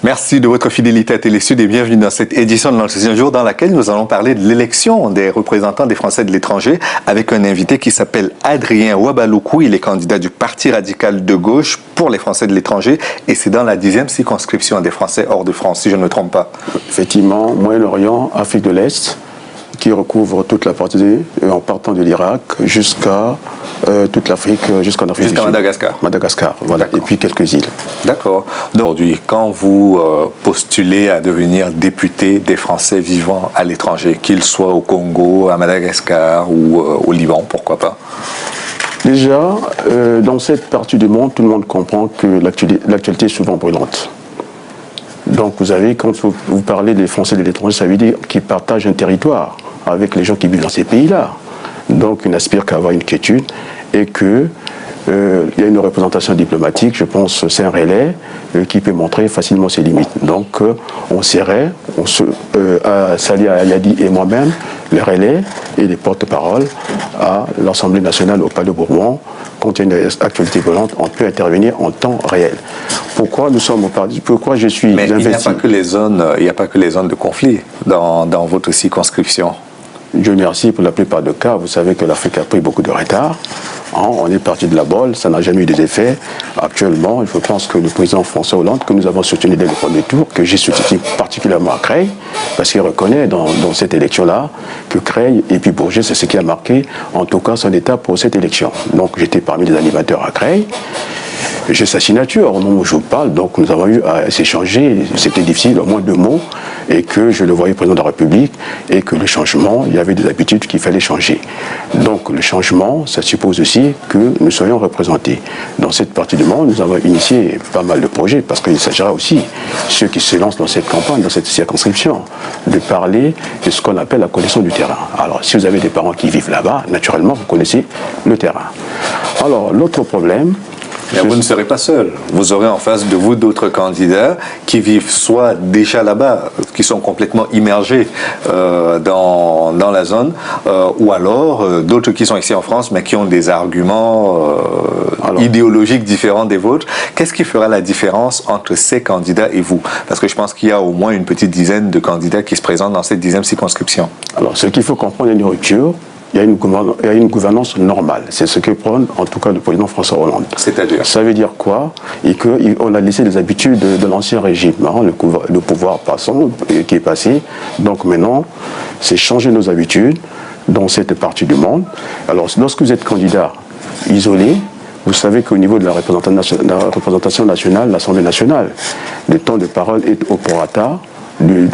Merci de votre fidélité à Télésud et bienvenue dans cette édition de l'Entretien Jour dans laquelle nous allons parler de l'élection des représentants des Français de l'étranger avec un invité qui s'appelle Adrien Ouabaloukou. Il est candidat du Parti radical de gauche pour les Français de l'étranger et c'est dans la 10e circonscription des Français hors de France, si je ne me trompe pas. Effectivement, Moyen-Orient, Afrique de l'Est, qui recouvre toute la partie en partant de l'Irak jusqu'à toute l'Afrique, jusqu'en Afrique du Sud. Madagascar. Madagascar, voilà, et puis quelques îles. D'accord. Aujourd'hui, quand vous postulez à devenir député des Français vivant à l'étranger, qu'ils soient au Congo, à Madagascar ou au Liban, pourquoi pas? Déjà, dans cette partie du monde, tout le monde comprend que l'actualité est souvent brûlante. Donc vous avez, quand vous parlez des Français de l'étranger, ça veut dire qu'ils partagent un territoire avec les gens qui vivent dans ces pays-là. Donc ils n'aspirent qu'à avoir une quiétude et qu'il y a une représentation diplomatique, je pense que c'est un relais qui peut montrer facilement ses limites. Donc on serait, Sali Ayadi et moi-même, les relais et les porte-paroles à l'Assemblée nationale au Palais Bourbon. Quand il y a une actualité volante, on peut intervenir en temps réel. Pourquoi nous sommes au parti? Pourquoi je suis investi? Mais il n'y a pas que les zones de conflit dans votre circonscription. Dieu merci, pour la plupart des cas, vous savez que l'Afrique a pris beaucoup de retard. On est parti de la bolle, ça n'a jamais eu des effets. Actuellement, je pense que le président François Hollande, que nous avons soutenu dès le premier tour, que j'ai soutenu particulièrement à Creil, parce qu'il reconnaît dans cette élection-là que Creil et puis Bourget, c'est ce qui a marqué, en tout cas, son état pour cette élection. Donc j'étais parmi les animateurs à Creil. J'ai sa signature au moment où je vous parle, donc nous avons eu à s'échanger, c'était difficile, au moins 2 mots, et que je le voyais président de la République, et que le changement, il y avait des habitudes qu'il fallait changer. Donc le changement, ça suppose aussi que nous soyons représentés. Dans cette partie du monde, nous avons initié pas mal de projets, parce qu'il s'agira aussi, ceux qui se lancent dans cette campagne, dans cette circonscription, de parler de ce qu'on appelle la connaissance du terrain. Alors si vous avez des parents qui vivent là-bas, naturellement, vous connaissez le terrain. Alors l'autre problème, mais vous ne serez pas seul. Vous aurez en face de vous d'autres candidats qui vivent soit déjà là-bas, qui sont complètement immergés dans la zone, ou alors d'autres qui sont ici en France, mais qui ont des arguments idéologiques différents des vôtres. Qu'est-ce qui fera la différence entre ces candidats et vous? Parce que je pense qu'il y a au moins une petite dizaine de candidats qui se présentent dans cette 10e circonscription. Alors, ce qu'il faut comprendre, il y a une rupture. Il y a une gouvernance normale. C'est ce que prône en tout cas le président François Hollande. C'est-à-dire? Ça veut dire quoi? Et qu'on a laissé les habitudes de l'ancien régime, le pouvoir passant qui est passé. Donc maintenant, c'est changer nos habitudes dans cette partie du monde. Alors lorsque vous êtes candidat isolé, vous savez qu'au niveau de la représentation nationale, l'Assemblée nationale, le temps de parole est au prorata du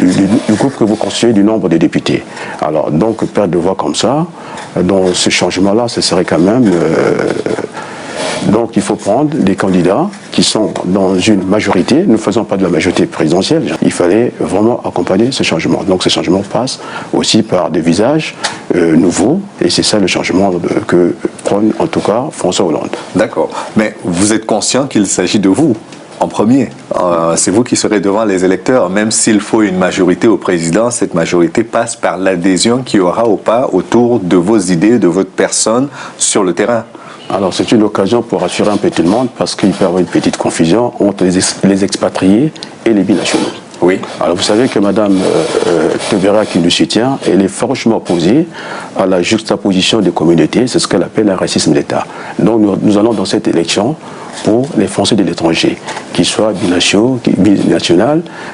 groupe que vous constituez du nombre de députés. Alors, donc, perdre de voix comme ça, dans ce changement-là, ce serait quand même... donc, il faut prendre des candidats qui sont dans une majorité. Nous ne faisons pas de la majorité présidentielle. Il fallait vraiment accompagner ce changement. Donc, ce changement passe aussi par des visages nouveaux. Et c'est ça le changement que prône, en tout cas, François Hollande. D'accord. Mais vous êtes conscient qu'il s'agit de vous en premier. C'est vous qui serez devant les électeurs. Même s'il faut une majorité au président, cette majorité passe par l'adhésion qu'il y aura ou pas autour de vos idées, de votre personne sur le terrain. Alors c'est une occasion pour rassurer un peu tout le monde parce qu'il peut y avoir une petite confusion entre les expatriés et les binationaux. Oui. Alors vous savez que Mme Tevera qui nous soutient, elle est franchement opposée à la juxtaposition des communautés, c'est ce qu'elle appelle un racisme d'État. Donc nous allons dans cette élection pour les Français de l'étranger, qu'ils soient binationaux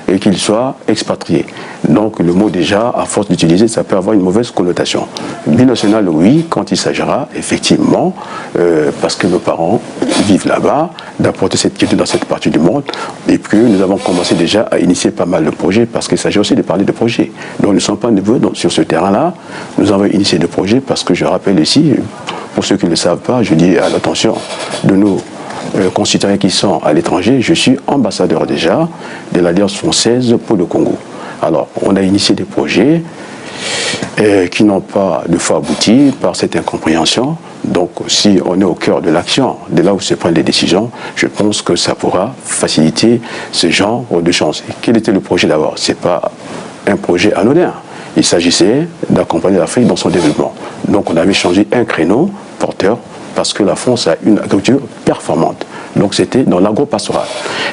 et qu'ils soient expatriés. Donc le mot déjà, à force d'utiliser, ça peut avoir une mauvaise connotation. Binational, oui, quand il s'agira effectivement, parce que nos parents vivent là-bas, d'apporter cette quiétude dans cette partie du monde. Et puis nous avons commencé déjà à initier pas mal de projets, parce qu'il s'agit aussi de parler de projets. Donc nous ne sommes pas nouveaux sur ce terrain-là. Nous avons initié des projets, parce que je rappelle ici, pour ceux qui ne le savent pas, je dis à l'attention de nos concitoyens qui sont à l'étranger, je suis ambassadeur déjà de l'Alliance française pour le Congo. Alors, on a initié des projets qui n'ont pas de fois abouti par cette incompréhension. Donc, si on est au cœur de l'action, de là où se prennent les décisions, je pense que ça pourra faciliter ce genre de choses. Quel était le projet d'abord? Ce n'est pas un projet anodin. Il s'agissait d'accompagner l'Afrique dans son développement. Donc, on avait changé un créneau porteur parce que la France a une agriculture performante. Donc c'était dans l'agro-pastoral.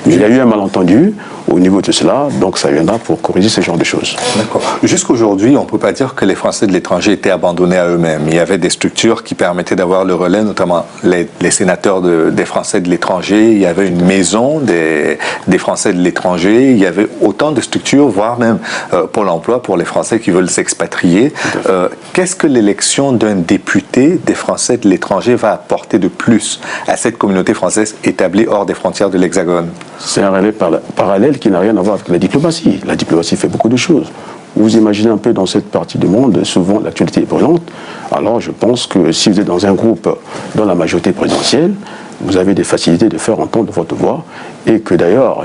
Mais il y a eu un malentendu au niveau de cela, donc ça viendra pour corriger ce genre de choses. D'accord. Jusqu'aujourd'hui, on ne peut pas dire que les Français de l'étranger étaient abandonnés à eux-mêmes. Il y avait des structures qui permettaient d'avoir le relais, notamment les sénateurs des Français de l'étranger. Il y avait une maison des Français de l'étranger. Il y avait autant de structures, voire même Pôle emploi pour les Français qui veulent s'expatrier. Qu'est-ce que l'élection d'un député des Français de l'étranger va apporter de plus à cette communauté française établie hors des frontières de l'Hexagone? C'est un relais parallèle qui n'a rien à voir avec la diplomatie. La diplomatie fait beaucoup de choses. Vous imaginez un peu dans cette partie du monde, souvent l'actualité est brûlante. Alors je pense que si vous êtes dans un groupe dans la majorité présidentielle, vous avez des facilités de faire entendre votre voix. Et que d'ailleurs,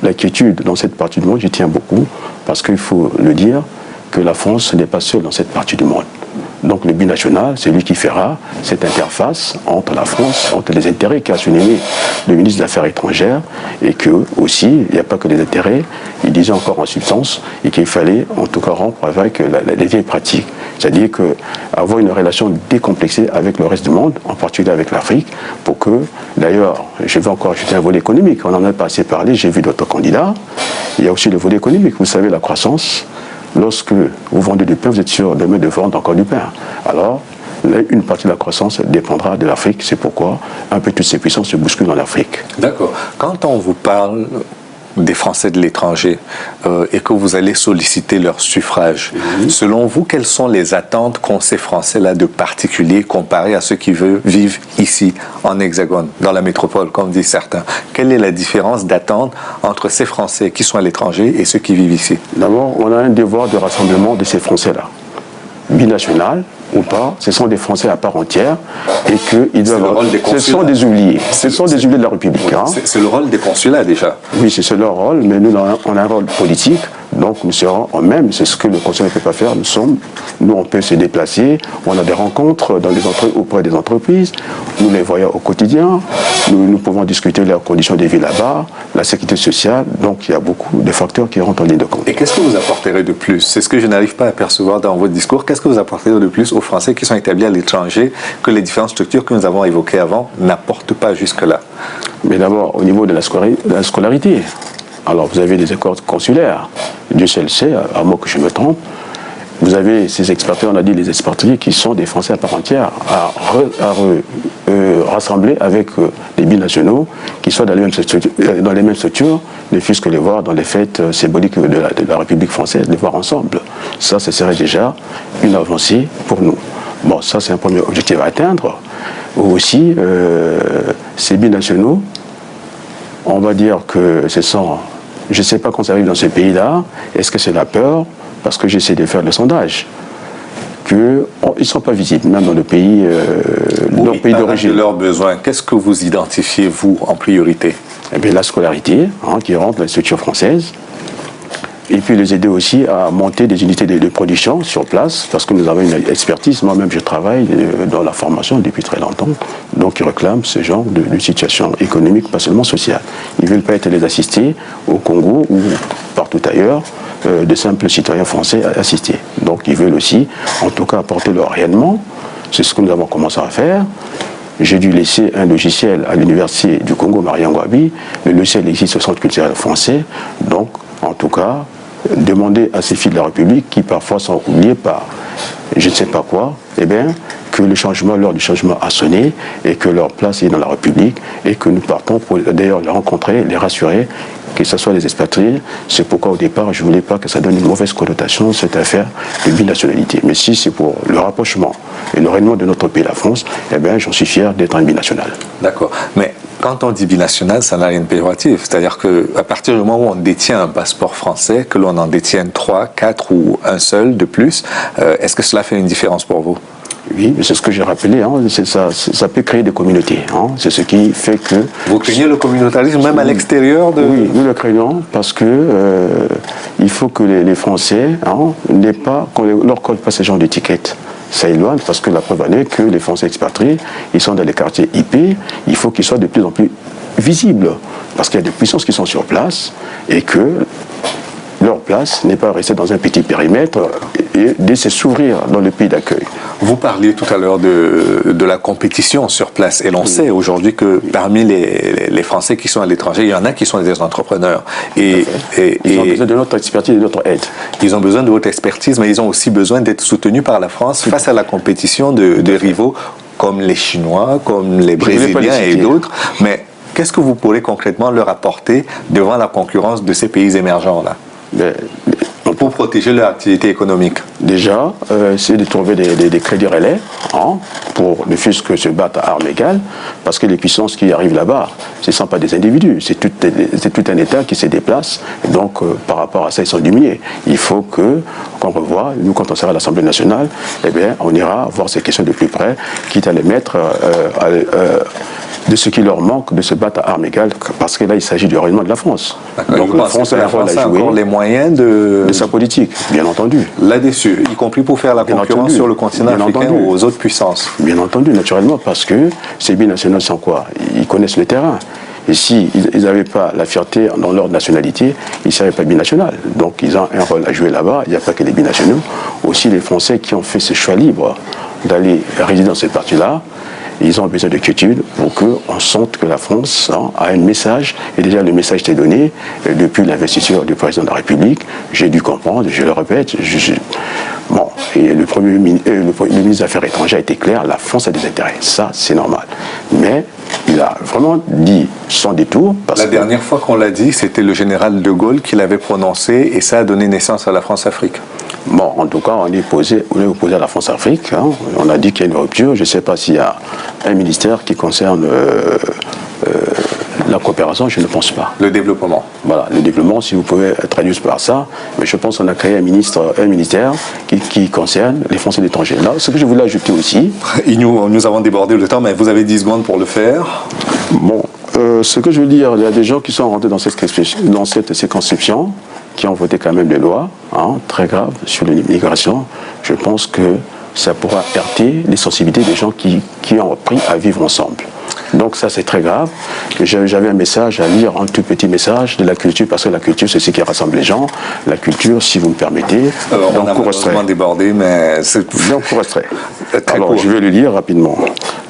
l'inquiétude dans cette partie du monde, j'y tiens beaucoup, parce qu'il faut le dire, que la France n'est pas seule dans cette partie du monde. Donc le binational, c'est lui qui fera cette interface entre la France, entre les intérêts qu'a souligné le ministre des Affaires étrangères, et que aussi, il n'y a pas que les intérêts, il disait encore en substance, et qu'il fallait en tout cas rompre avec les vieilles pratiques. C'est-à-dire avoir une relation décomplexée avec le reste du monde, en particulier avec l'Afrique, pour que, d'ailleurs, je vais encore ajouter un volet économique, on n'en a pas assez parlé, j'ai vu d'autres candidats, il y a aussi le volet économique, vous savez, la croissance. Lorsque vous vendez du pain, vous êtes sûr demain de vendre encore du pain. Alors, une partie de la croissance dépendra de l'Afrique. C'est pourquoi un peu toutes ces puissances se bousculent dans l'Afrique. D'accord. Quand on vous parle des Français de l'étranger et que vous allez solliciter leur suffrage, selon vous, quelles sont les attentes qu'ont ces Français-là de particulier comparés à ceux qui vivent ici, en Hexagone, dans la métropole, comme disent certains? Quelle est la différence d'attente entre ces Français qui sont à l'étranger et ceux qui vivent ici? D'abord, on a un devoir de rassemblement de ces Français-là. Binational ou pas, ce sont des Français à part entière et qu'ils doivent. Ce sont des oubliés. Ce sont des oubliés de la République. Hein. C'est le rôle des consulats déjà. Oui, c'est leur rôle, mais nous, on a un rôle politique. Donc nous serons même, c'est ce que le conseil ne peut pas faire. Nous on peut se déplacer, on a des rencontres auprès des entreprises, nous les voyons au quotidien, nous pouvons discuter leurs conditions de vie là-bas, la sécurité sociale, donc il y a beaucoup de facteurs qui rentrent en ligne de compte. Et qu'est-ce que vous apporterez de plus? C'est ce que je n'arrive pas à percevoir dans votre discours. Qu'est-ce que vous apporterez de plus aux Français qui sont établis à l'étranger que les différentes structures que nous avons évoquées avant n'apportent pas jusque-là? Mais d'abord, au niveau de la scolarité. Alors, vous avez des écoles consulaires. Dieu seul sait, à moins que je me trompe. Vous avez ces expatriés, on a dit les expatriés, qui sont des Français à part entière, à rassembler avec les binationaux, qui soient dans les mêmes structures, ne fût-ce que les voir dans les fêtes symboliques de la République française, les voir ensemble. Ça, ce serait déjà une avancée pour nous. Bon, ça, c'est un premier objectif à atteindre. Aussi, ces binationaux, on va dire que ce sont... Je ne sais pas quand ça arrive dans ce pays-là, est-ce que c'est la peur? Parce que j'essaie de faire le sondage, qu'ils ne sont pas visibles, même dans le pays, leur pays d'origine. De leurs besoins, qu'est-ce que vous identifiez, vous, en priorité? Eh bien, la scolarité, qui rentre dans les structures françaises, et puis les aider aussi à monter des unités de production sur place, parce que nous avons une expertise. Moi-même, je travaille dans la formation depuis très longtemps, donc ils réclament ce genre de situation économique, pas seulement sociale. Ils ne veulent pas être les assistés au Congo ou partout ailleurs, de simples citoyens français assistés. Donc ils veulent aussi, en tout cas, apporter leur rayonnement. C'est ce que nous avons commencé à faire. J'ai dû laisser un logiciel à l'université du Congo, Mariangouabi. Le logiciel existe au Centre culturel français. Donc, en tout cas, demander à ces filles de la République, qui parfois sont oubliées par je ne sais pas quoi, eh bien, que l'heure du changement a sonné et que leur place est dans la République et que nous partons pour d'ailleurs les rencontrer, les rassurer, que ce soit les expatriés. C'est pourquoi au départ, je ne voulais pas que ça donne une mauvaise connotation, cette affaire de binationalité. Mais si c'est pour le rapprochement et le rayonnement de notre pays, la France, eh bien, j'en suis fier d'être un binational. D'accord. Mais quand on dit binational, ça n'a rien de péjoratif. C'est-à-dire qu'à partir du moment où on détient un passeport français, que l'on en détienne 3, 4 ou un seul de plus, est-ce que cela fait une différence pour vous? Oui, c'est ce que j'ai rappelé, hein, ça peut créer des communautés. Hein, c'est ce qui fait que... Vous craignez le communautarisme même à l'extérieur de... Oui, nous le craignons parce que il faut que les Français n'aient pas, qu'on ne leur colle pas ce genre d'étiquette. Ça éloigne parce que la preuve en est que les Français expatriés, ils sont dans les quartiers IP, il faut qu'ils soient de plus en plus visibles parce qu'il y a des puissances qui sont sur place et que leur place n'est pas restée dans un petit périmètre et de s'ouvrir dans le pays d'accueil. Vous parliez tout à l'heure de la compétition sur place et l'on sait aujourd'hui que parmi les Français qui sont à l'étranger, il y en a qui sont des entrepreneurs. Et ils ont besoin de notre expertise et de notre aide. Ils ont besoin de votre expertise, mais ils ont aussi besoin d'être soutenus par la France face à la compétition de rivaux comme les Chinois, comme les Brésiliens et d'autres. Mais qu'est-ce que vous pourrez concrètement leur apporter devant la concurrence de ces pays émergents-là pour protéger leur activité économique? Déjà, c'est de trouver des crédits relais pour ne fût-ce que se battre à armes égales, parce que les puissances qui arrivent là-bas, ce ne sont pas des individus, c'est tout un État qui se déplace, et donc par rapport à ça, ils sont diminués. Il faut qu'on revoie, nous quand on sera à l'Assemblée nationale, eh bien, on ira voir ces questions de plus près, quitte à les mettre de ce qui leur manque de se battre à armes égales, parce que là, il s'agit du rayonnement de la France. Donc la France a encore les moyens de sa politique, bien entendu. Là-dessus, y compris pour faire la concurrence sur le continent africain ou aux autres puissances. Bien entendu, naturellement, parce que ces binationaux sont quoi? Ils connaissent le terrain. Et s'ils n'avaient pas la fierté dans leur nationalité, ils ne seraient pas binationaux. Donc ils ont un rôle à jouer là-bas. Il n'y a pas que les binationaux, aussi les Français qui ont fait ce choix libre d'aller résider dans cette partie-là. Ils ont besoin de quiétude pour qu'on sente que la France a un message. Et déjà, le message était donné depuis l'investiture du président de la République. J'ai dû comprendre, je le répète. Bon, et le ministre des Affaires étrangères a été clair, la France a des intérêts. Ça, c'est normal. Mais il a vraiment dit sans détour. La dernière fois qu'on l'a dit, c'était le général de Gaulle qui l'avait prononcé et ça a donné naissance à la France-Afrique. Bon, en tout cas, on est opposé à la France-Afrique. On a dit qu'il y a une rupture. Je ne sais pas s'il y a un ministère qui concerne la coopération, je ne pense pas. Le développement. Voilà, le développement, si vous pouvez traduire par ça. Mais je pense qu'on a créé un ministère qui concerne les Français de l'étranger. Là, ce que je voulais ajouter aussi... Nous avons débordé le temps, mais vous avez 10 secondes pour le faire. Bon, ce que je veux dire, il y a des gens qui sont rentrés dans cette circonscription, qui ont voté quand même des lois très graves sur l'immigration. Je pense que ça pourra heurter les sensibilités des gens qui ont appris à vivre ensemble. Donc ça, c'est très grave. J'avais un message à lire, un tout petit message de la culture, parce que la culture, c'est ce qui rassemble les gens. La culture, si vous me permettez... Alors, on a malheureusement débordé, mais... Donc, pour rester. Alors, je vais le lire rapidement.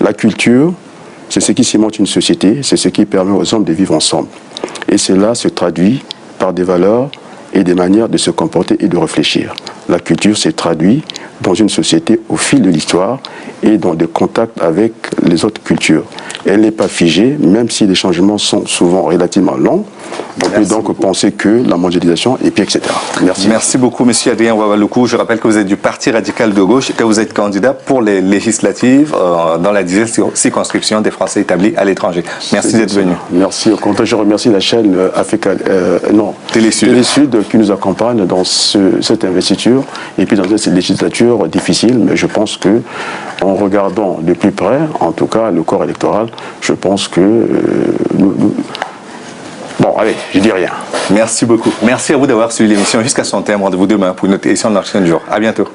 La culture, c'est ce qui cimente une société, c'est ce qui permet aux hommes de vivre ensemble. Et cela se traduit par des valeurs et des manières de se comporter et de réfléchir. La culture s'est traduite dans une société au fil de l'histoire et dans des contacts avec les autres cultures. Elle n'est pas figée, même si les changements sont souvent relativement longs. On peut donc penser que la mondialisation et puis etc. Merci. Merci beaucoup, M. Adrien Ouavaloukou. Je rappelle que vous êtes du Parti radical de gauche et que vous êtes candidat pour les législatives dans la 10e circonscription des Français établis à l'étranger. Merci d'être venu. Merci. Au contraire, je remercie la chaîne Télé-Sud qui nous accompagne dans cette investiture et puis dans cette législature difficile. Mais je pense que en regardant de plus près, en tout cas le corps électoral, je pense que bon, allez, je dis rien. Merci beaucoup. Merci à vous d'avoir suivi l'émission jusqu'à son terme. Rendez-vous demain pour une autre édition de l'Action du jour. À bientôt.